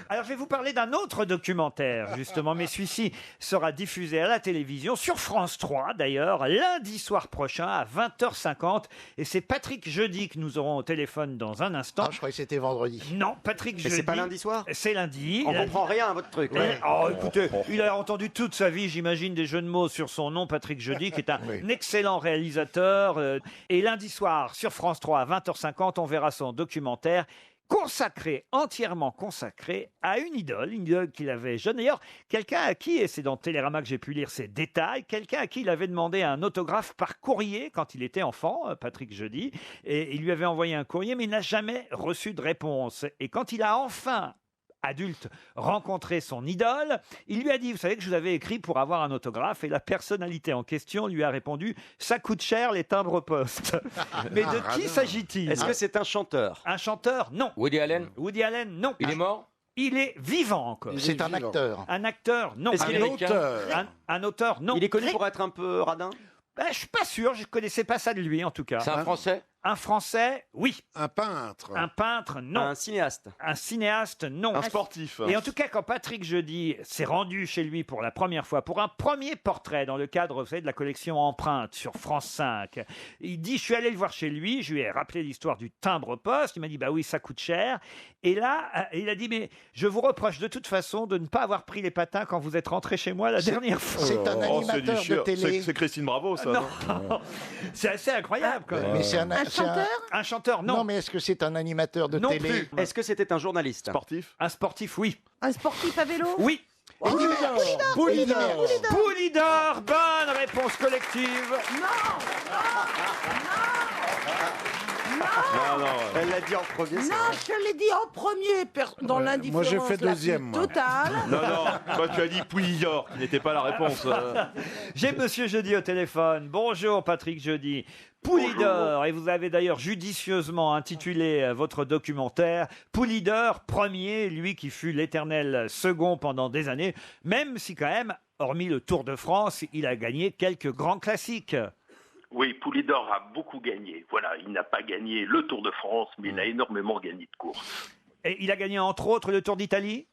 Alors, je vais vous parler d'un autre documentaire, justement, mais celui-ci sera diffusé à la télévision, sur France 3 d'ailleurs, lundi soir prochain à 20h50. Et c'est Patrick Jeudi que nous aurons au téléphone dans un instant. Ah, je croyais que c'était vendredi. Non, Patrick Mais Jeudi. c'est pas lundi soir? C'est lundi. On Lundi. comprend rien à votre truc. Ouais. Oh, écoutez, il a entendu toute sa vie, j'imagine, des jeux de mots sur son nom, Patrick Jeudi, qui est un excellent réalisateur. Et lundi soir, sur France 3, à 20h50, on verra son documentaire entièrement consacré à une idole qu'il avait jeune. D'ailleurs, quelqu'un à qui, et c'est dans Télérama que j'ai pu lire ces détails, quelqu'un à qui il avait demandé un autographe par courrier quand il était enfant, Patrick Jeudi, et il lui avait envoyé un courrier, mais il n'a jamais reçu de réponse. Et quand il a enfin adulte, rencontré son idole, il lui a dit, vous savez que je vous avais écrit pour avoir un autographe, et la personnalité en question lui a répondu, ça coûte cher les timbres-poste. Mais de qui s'agit-il? Est-ce que c'est un chanteur? Un chanteur? Non. Woody Allen? Woody Allen? Non. Il est mort? Il est vivant encore. C'est un acteur. Un acteur? Non. Est-ce qu'il est américain? Un auteur? Non. Il est connu pour être un peu radin? Ben, je suis pas sûr, je connaissais pas ça de lui en tout cas. C'est un Français? Un Français? Oui. Un peintre. Un peintre? Non. Un cinéaste? Un cinéaste? Non. Un sportif. Et en tout cas, quand Patrick Jeudi s'est rendu chez lui pour la première fois, pour un premier portrait dans le cadre, vous savez, de la collection Empreinte sur France 5, il dit, je suis allé le voir chez lui, je lui ai rappelé l'histoire du timbre-poste, il m'a dit, bah oui, ça coûte cher. Et là, il a dit, mais je vous reproche de toute façon de ne pas avoir pris les patins quand vous êtes rentré chez moi la dernière fois. C'est un animateur de télé. C'est Christine Bravo, ça. Non. C'est assez incroyable quand même. Mais c'est chanteur? Un chanteur, non. Non, mais est-ce que c'est un animateur de Non télé? plus. Est-ce que c'était un journaliste? Sportif. Un sportif, oui. Un sportif à vélo? Oui. Poulidor. Poulidor, bonne réponse collective. Elle l'a dit en premier. c'est Non, vrai. je l'ai dit en premier, dans l'indifférence moi, j'ai fait la deuxième, plus moi. totale. Non, toi tu as dit Pouillard, qui n'était pas la réponse. J'ai Monsieur Jeudi au téléphone. Bonjour Patrick Jeudi. Poulidor, et vous avez d'ailleurs judicieusement intitulé votre documentaire Poulidor premier, lui qui fut l'éternel second pendant des années, même si quand même, hormis le Tour de France, il a gagné quelques grands classiques. Oui, Poulidor a beaucoup gagné. Voilà, il n'a pas gagné le Tour de France, mais il a énormément gagné de courses. Et il a gagné entre autres le Tour d'Italie?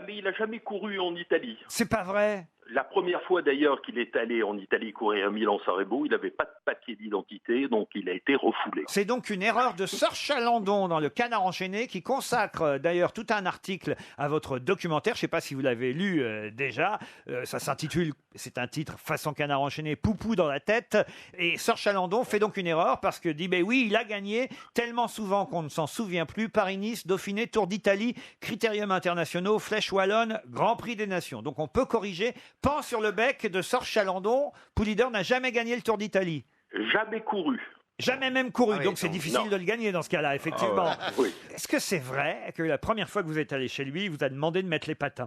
Il n'a jamais couru en Italie. C'est pas vrai? La première fois d'ailleurs qu'il est allé en Italie courir à Milan-San Remo, il n'avait pas de papier d'identité, donc il a été refoulé. C'est donc une erreur de Sir Chalandon dans le Canard enchaîné qui consacre d'ailleurs tout un article à votre documentaire. Je ne sais pas si vous l'avez lu déjà. Ça s'intitule, c'est un titre façon Canard enchaîné, Poupou dans la tête. Et Sir Chalandon fait donc une erreur parce que dit, ben oui, il a gagné tellement souvent qu'on ne s'en souvient plus. Paris-Nice, Dauphiné, Tour d'Italie, Critérium internationaux, Flèche wallonne, Grand Prix des Nations. Donc on peut corriger. Pan sur le bec de Sir Chalandon, Poulidor n'a jamais gagné le Tour d'Italie. Jamais couru. Jamais même couru, oui, donc c'est difficile de le gagner dans ce cas-là, effectivement. Oui. Est-ce que c'est vrai que la première fois que vous êtes allé chez lui, il vous a demandé de mettre les patins?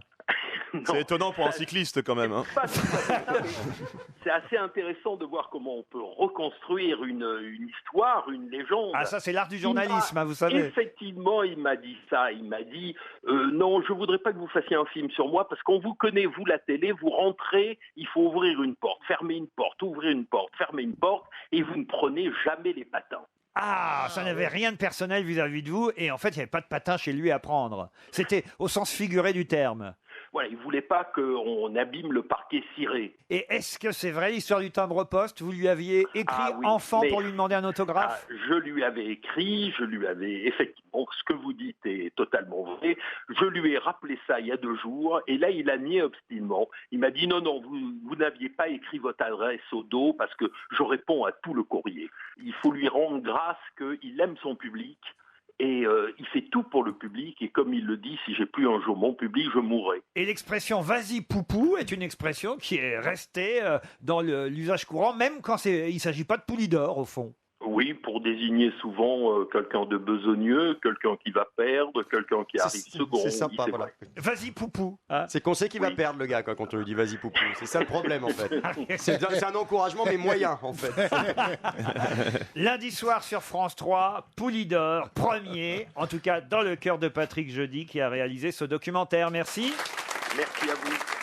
C'est étonnant pour un cycliste quand même. Hein. Pas tout à fait. C'est assez intéressant de voir comment on peut reconstruire une histoire, une légende. Ah, ça c'est l'art du journalisme, vous savez. Effectivement, il m'a dit ça. Il m'a dit non, je voudrais pas que vous fassiez un film sur moi parce qu'on vous connaît, vous la télé, vous rentrez, il faut ouvrir une porte, fermer une porte, ouvrir une porte, fermer une porte, et vous ne prenez jamais les patins. Ah, ça n'avait rien de personnel vis-à-vis de vous, et en fait, il n'y avait pas de patins chez lui à prendre. C'était au sens figuré du terme. Voilà, il voulait pas qu'on abîme le parquet ciré. Et est-ce que c'est vrai l'histoire du timbre-poste? Vous lui aviez écrit Ah oui, enfant mais- pour lui demander un autographe? Je lui avais écrit, je lui avais effectivement, ce que vous dites est totalement vrai. Je lui ai rappelé ça il y a 2 jours, et là il a nié obstinément. Il m'a dit non, vous n'aviez pas écrit votre adresse au dos parce que je réponds à tout le courrier. Il faut lui rendre grâce qu'il aime son public. Et il fait tout pour le public, et comme il le dit, si j'ai plus un jour mon public, je mourrai. Et l'expression vas-y poupou est une expression qui est restée dans l'usage courant, même quand il ne s'agit pas de Poulidor, au fond. Oui, pour désigner souvent quelqu'un de besogneux, quelqu'un qui va perdre, quelqu'un qui arrive second. C'est sympa, il sait voilà. pas. Vas-y poupou. Hein. C'est qu'on sait qu'il va Oui. perdre le gars quand on lui dit vas-y poupou. C'est ça le problème en fait. C'est un encouragement mais moyen en fait. Lundi soir sur France 3, Poulidor, premier, en tout cas dans le cœur de Patrick Jeudi, qui a réalisé ce documentaire. Merci. Merci à vous.